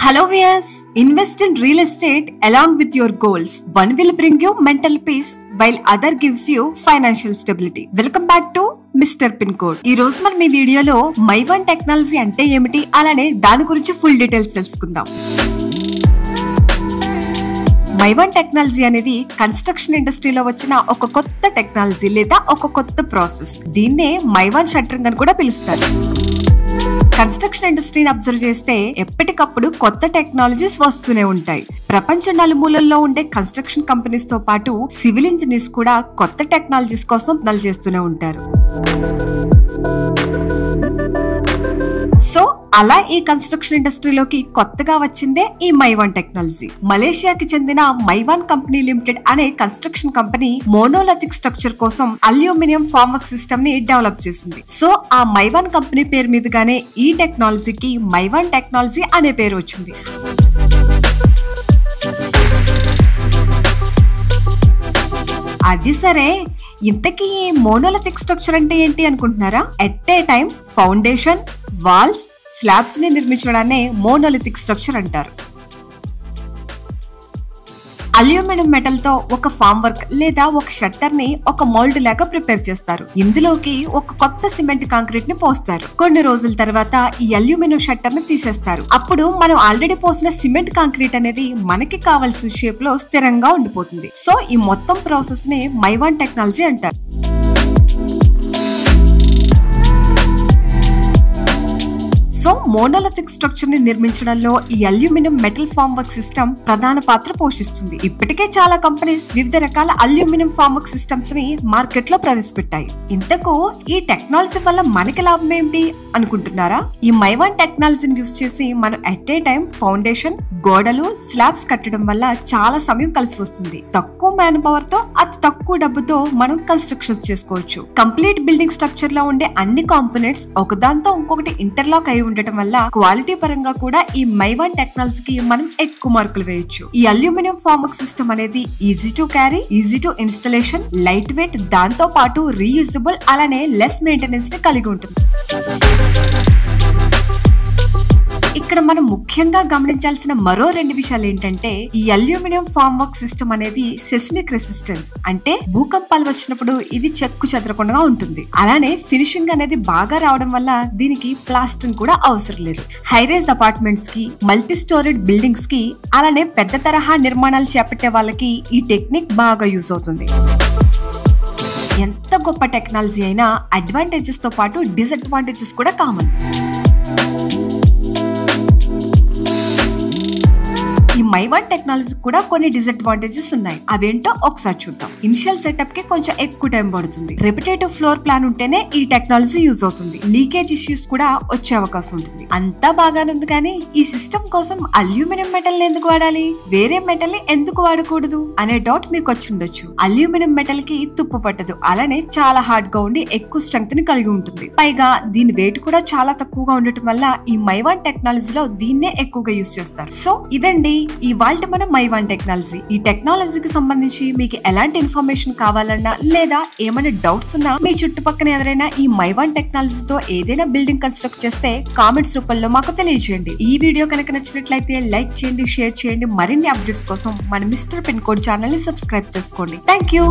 Hello viewers, invest in real estate along with your goals. One will bring you mental peace while other gives you financial stability. Welcome back to mister pin code. ఈ రోజు మనం ఈ వీడియోలో Mivan technology అంటే ఏమిటి, అలానే దాని గురించి ఫుల్ డీటెయిల్స్ తెలుసుకుందాం. మైవాన్ టెక్నాలజీ అనేది కన్స్ట్రక్షన్ ఇండస్ట్రీలో వచ్చిన ఒక కొత్త టెక్నాలజీ లేదా ఒక కొత్త ప్రాసెస్. దీన్నే మైవాన్ షట్టరింగ్ అని కూడా పిలుస్తారు. కన్స్ట్రక్షన్ ఇండస్ట్రీని అబ్జర్వ్ చేస్తే ఎప్పటికప్పుడు కొత్త టెక్నాలజీస్ వస్తూనే ఉంటాయి. ప్రపంచ నలుమూలల్లో ఉండే కన్స్ట్రక్షన్ కంపెనీస్ తో పాటు సివిల్ ఇంజనీర్స్ కూడా కొత్త టెక్నాలజీస్ కోసం పనులు చేస్తూనే ఉంటారు. సో అలా ఈ కన్స్ట్రక్షన్ ఇండస్ట్రీలోకి కొత్తగా వచ్చిందే ఈ మైవాన్ టెక్నాలజీ. మలేషియాకి చెందిన మైవాన్ కంపెనీ లిమిటెడ్ అనే కన్స్ట్రక్షన్ కంపెనీ మోనోలిథిక్ స్ట్రక్చర్ కోసం అల్యూమినియం ఫార్మ్ వర్క్ సిస్టమ్ ని డెవలప్ చేసింది. సో ఆ మైవాన్ కంపెనీ పేరు మీదుగానే ఈ టెక్నాలజీకి మైవాన్ టెక్నాలజీ అనే పేరు వచ్చింది. అది సరే, ఇంతకీ మోనోలిథిక్ స్ట్రక్చర్ అంటే ఏంటి అనుకుంటున్నారా? At a time foundation, walls, slabs ని నిర్మించడాన్నే మోనోలిథిక్ స్ట్రక్చర్ అంటారు. అల్యూమినియం మెటల్ తో ఒక ఫామ్ వర్క్ లేదా ఒక షట్టర్ ని ఒక మోల్డ్ లాగా ప్రిపేర్ చేస్తారు. ఇందులోకి ఒక కొత్త సిమెంట్ కాంక్రీట్ ని పోస్తారు. కొన్ని రోజుల తర్వాత ఈ అల్యూమినియం షట్టర్ ని తీసేస్తారు. అప్పుడు మనం ఆల్రెడీ పోసిన సిమెంట్ కాంక్రీట్ అనేది మనకి కావాల్సిన షేప్ లో స్థిరంగా ఉండిపోతుంది. సో ఈ మొత్తం ప్రాసెస్ ని మైవాన్ టెక్నాలజీ అంటారు. సో మోనోలిథిక్ స్ట్రక్చర్ ని నిర్మించడంలో ఈ aluminium metal formwork system ప్రధాన పాత్ర పోషిస్తుంది. ఇప్పటికే చాలా కంపెనీస్ వివిధ రకాల అల్యూమినియం ఫామ్ వర్క్ సిస్టమ్స్ ని మార్కెట్ లో ప్రవేశపెట్టాయి. ఇంతకు ఈ టెక్నాలజీ వల్ల మనకి లాభం ఏంటి అనుకుంటున్నారా? ఈ మైవాన్ టెక్నాలజీని యూజ్ చేసి మనం ఎట్ ఏ టైం ఫౌండేషన్, గోడలు, స్లాబ్స్ కట్టడం వల్ల చాలా సమయం కలిసి వస్తుంది. తక్కువ మ్యాన్ పవర్ తో అతి తక్కువ డబ్బుతో మనం కన్స్ట్రక్షన్ చేసుకోవచ్చు. కంప్లీట్ బిల్డింగ్ స్ట్రక్చర్ లో ఉండే అన్ని కాంపోనెంట్స్ ఒకదాంతో ఇంకొకటి ఇంటర్లాక్ అయి ఉండటం వల్ల క్వాలిటీ పరంగా కూడా ఈ మైవాన్ టెక్నాలజీకి మనం ఎక్కువ మార్కులు వేయొచ్చు. ఈ అల్యూమినియం ఫామ్ వర్క్ సిస్టమ్ అనేది easy to carry, easy to installation, light weight, దాంతో పాటు రీయూజబుల్, అలానే లెస్ మెయింటెనెన్స్ ని కలిగి ఉంటుంది. ఇక్కడ మనం ముఖ్యంగా గమనించాల్సిన మరో రెండు విషయాలు ఏంటంటే, ఈ అల్యూమినియం ఫామ్ వర్క్ సిస్టమ్ అనేది సెస్మిక్ రెసిస్టెన్స్, అంటే భూకంపాలు వచ్చినప్పుడు ఇది చెక్కు చెదరకుండా ఉంటుంది. అలానే ఫినిషింగ్ అనేది బాగా రావడం వల్ల దీనికి ప్లాస్టింగ్ కూడా అవసరం లేదు. హైరైజ్ అపార్ట్మెంట్స్ కి, మల్టీ స్టోరీడ్ బిల్డింగ్స్ కి, అలానే పెద్ద తరహా నిర్మాణాలు చేపట్టే వాళ్ళకి ఈ టెక్నిక్ బాగా యూజ్ అవుతుంది. ఎంత గొప్ప టెక్నాలజీ అయినా అడ్వాంటేజెస్ తో పాటు డిసడ్వాంటేజెస్ కూడా కామన్. ఈ మైవాన్ టెక్నాలజీ కూడా కొన్ని డిసడ్వాంటేజెస్ ఉన్నాయి. అవేంటో ఒకసారి చూద్దాం. ఇనిషియల్ సెటప్ కి కొంచెం ఎక్కువ టైం పడుతుంది. రిపిటేటివ్ ఫ్లోర్ ప్లాన్ ఉంటేనే ఈ టెక్నాలజీ యూజ్ అవుతుంది. లీకేజ్ ఇష్యూస్ కూడా వచ్చే అవకాశం ఉంటుంది. అంతా బాగానే ఉంది, కానీ ఈ సిస్టమ్ కోసం అల్యూమినియం మెటల్ ని ఎందుకు వాడాలి, వేరే మెటల్ ని ఎందుకు వాడకూడదు అనే డౌట్ మీకు వచ్చి ఉండొచ్చు. అల్యూమినియం మెటల్ కి తుప్పు పట్టదు, అలానే చాలా హార్డ్ గా ఉండి ఎక్కువ స్ట్రెంగ్త్ ని కలిగి ఉంటుంది. పైగా దీని వెయిట్ కూడా చాలా తక్కువగా ఉండటం వల్ల ఈ మైవాన్ టెక్నాలజీలో దీన్నే ఎక్కువగా యూజ్ చేస్తారు. సో ఇదండి ఇవాల్టి మన మైవాన్ టెక్నాలజీ. ఈ టెక్నాలజీకి సంబంధించి మీకు ఎలాంటి ఇన్ఫర్మేషన్ కావాలన్నా లేదా ఏమైనా డౌట్స్ ఉన్నా, మీ చుట్టుపక్కల ఎవరైనా ఈ మైవాన్ టెక్నాలజీతో ఏదైనా బిల్డింగ్ కన్స్ట్రక్ట్ చేస్తే కామెంట్స్ రూపంలో మాకు తెలియజేయండి. ఈ వీడియో కనుక నచ్చినట్లయితే లైక్ చేయండి, షేర్ చేయండి. మరిన్ని అప్డేట్స్ కోసం మన మిస్టర్ పిన్ కోడ్ ఛానల్ ని సబ్స్క్రైబ్ చేసుకోండి. Thank you.